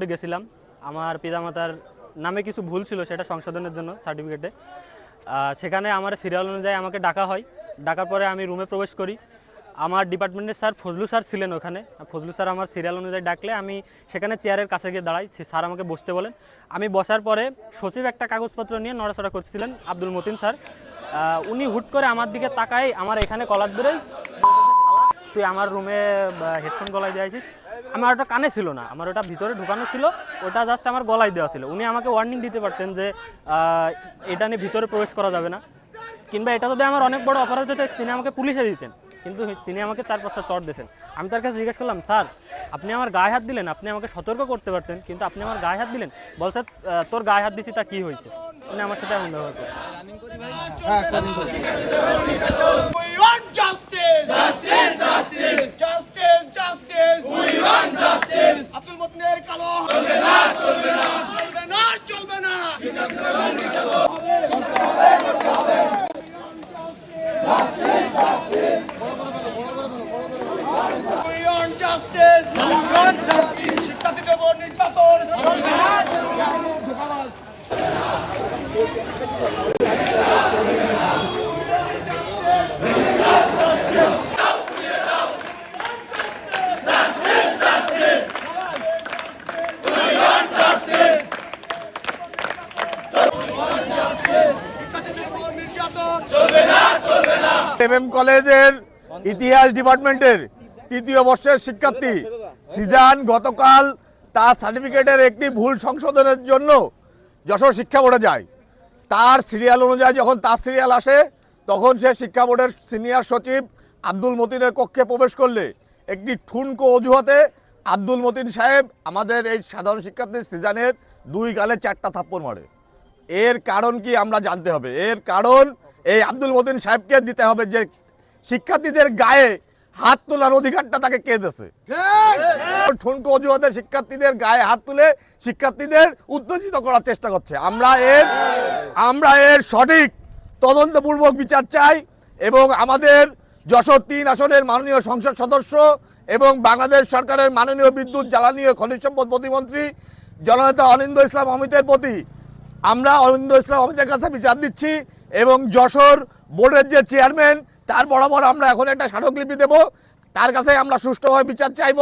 গেছিলাম। আমার পিতামাতার নামে কিছু ভুল ছিল, সেটা সংশোধনের জন্য সার্টিফিকেটে। সেখানে আমার সিরিয়াল অনুযায়ী আমাকে ডাকা হয়। ডাকার পরে আমি রুমে প্রবেশ করি। আমার ডিপার্টমেন্টের স্যার ফজলু স্যার ছিলেন ওখানে। ফজলু স্যার আমার সিরিয়াল অনুযায়ী ডাকলে আমি সেখানে চেয়ারের কাছে গিয়ে দাঁড়াই। স্যার আমাকে বসতে বলেন। আমি বসার পরে সচিব একটা কাগজপত্র নিয়ে নড়াচড়া করছিলেন, আব্দুল মতিন স্যার। উনি হুট করে আমার দিকে তাকায়, আমার এখানে কলার ধরেই তুই আমার রুমে হেডফোন গলায় দিয়েছিস। আমার ওটা কানে ছিল না, আমার ওটা ভিতরে ঢুকানো ছিল, ওটা জাস্ট আমার গলায় দেওয়া ছিল। উনি আমাকে ওয়ার্নিং দিতে পারতেন যে এটা নিয়ে ভিতরে প্রবেশ করা যাবে না, কিংবা এটা যদি আমার অনেক বড় অপরাধ হতো তিনি আমাকে পুলিশে দিতেন। কিন্তু তিনি আমাকে 4-5টা চট দিয়েছেন। আমি তার কাছে জিজ্ঞেস করলাম, স্যার আপনি আমার গায়ে হাত দিলেন, আপনি আমাকে সতর্ক করতে পারতেন, কিন্তু আপনি আমার গায়ে হাত দিলেন। বলছে তোর গায়ে হাত দিছি তা কী হয়েছে? উনি আমার সাথে এমন ব্যবহার করছে। আব্দুল মতিনের কালো চলবে না, চলবে না, চলবে না, চলবে না। শিক্ষার্থীদের উপর নির্যাতন কলেজের ইতিহাস ডিপার্টমেন্টের তৃতীয় বর্ষের শিক্ষার্থী সিজান গতকাল তার সার্টিফিকেটের একটি ভুল সংশোধনের জন্য যশোর শিক্ষা বোর্ডে যায়। তার সিরিয়াল অনুযায়ী যখন তার সিরিয়াল আসে, তখন সে শিক্ষা বোর্ডের সিনিয়র সচিব আব্দুল মতিনের কক্ষে প্রবেশ করলে একটি ঠুনকো অজুহাতে আব্দুল মতিন সাহেব আমাদের এই সাধারণ শিক্ষার্থী সিজানের 2 গালে 4টা থাপ্পড় মারে। এর কারণ কি আমরা জানতে হবে। এর কারণ এই আব্দুল মতিন সাহেবকে দিতে হবে যে শিক্ষার্থীদের গায়ে হাত তোলার অধিকারটা তাকে কে দিয়েছে। ঠুনকো অজুহাতে শিক্ষার্থীদের গায়ে হাত তুলে শিক্ষার্থীদের উত্তেজিত করার চেষ্টা করছে। আমরা এর সঠিক তদন্তপূর্বক বিচার চাই এবং আমাদের যশোর 3 আসনের মাননীয় সংসদ সদস্য এবং বাংলাদেশ সরকারের মাননীয় বিদ্যুৎ জ্বালানি ও খনিজ সম্পদ প্রতিমন্ত্রী জননেতা অনিন্দ্য ইসলাম অমিতের প্রতি আমরা অনিন্দ্য ইসলাম অমিতের কাছে বিচার দিচ্ছি এবং যশোর বোর্ডের যে চেয়ারম্যান তার বরাবর আমরা এখন একটা স্মারকলিপি দেব, তার কাছে আমরা সুষ্ঠুভাবে বিচার চাইব।